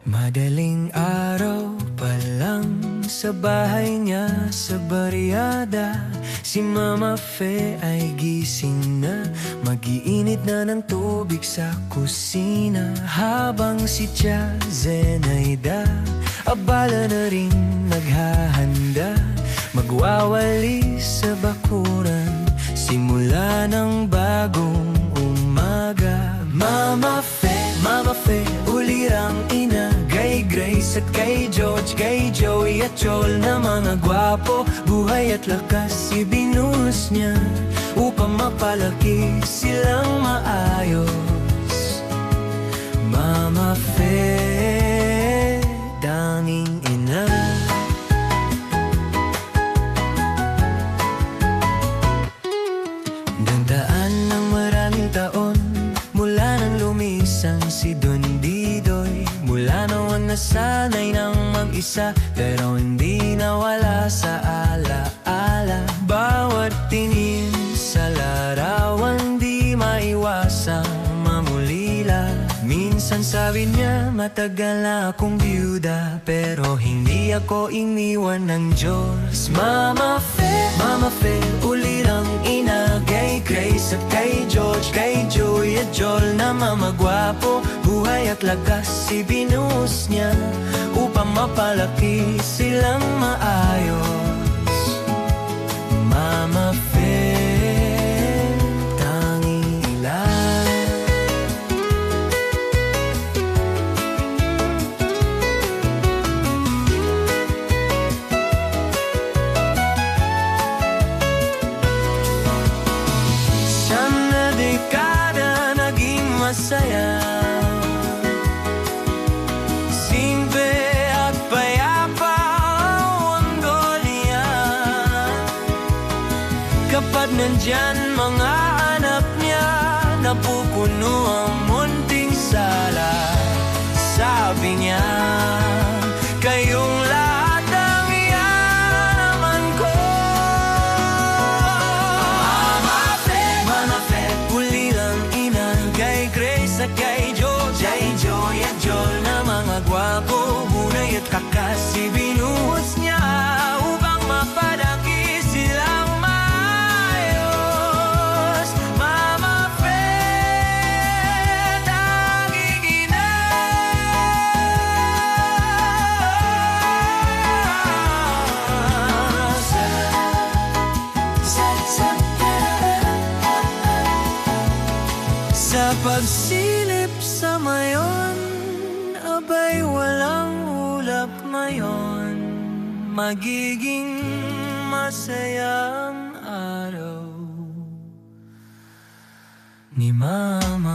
Madaling araw pa lang sa bahay niya sa baryada, si Mama Fe ay gising na. Mag-iinit na ng tubig sa kusina, habang si Tia Zenaida abala na rin naghahanda. Magwawalis sa bakuran, simula ng bagong umaga. Mama Fe, ulirang ina, kay Grace at kay George, kay Joey at Joel na mga gwapo. Buhay at lakas ibinuhos niya upang mapalaki silang maayos. Mama Fe, tanging ina. Nagdaan ng maraming taon mula nang lumisan si Don Didoy. Mula noon nasanay ng mag-isa, pero hindi nawala sa ala-ala. Bawat tingin sa larawan, di maiwasang mamulila. Minsan sabi niya, matagal na akong byuda, pero hindi ako iniwan ng Diyos. Mama Fe, ulirang ina, kay Grace at kay George, kay Joey at Joel na mamagwapo. Buhay at lakas ibinuhos niya upang mapalaki silang maayos. Mama Fe, tanging ilan. Siyam na dekada naging masaya, simple at payapa ang Dolian. Kapag nandyan mga anak niya, napupuno ang munting sala. Sabi niya, kayong lahat ang yaman ko. Mama Fe, ulirang ina, kay Grace at kay George, kay Joey at Joel na mga gwapo. Buhay at lakas ibinuhos niya upang mapadaki silang maayos. Mama Fe, tanging ina. Sa pagsilip sa mayon, abay walang ulap ngayon. Magiging masayang araw ni Mama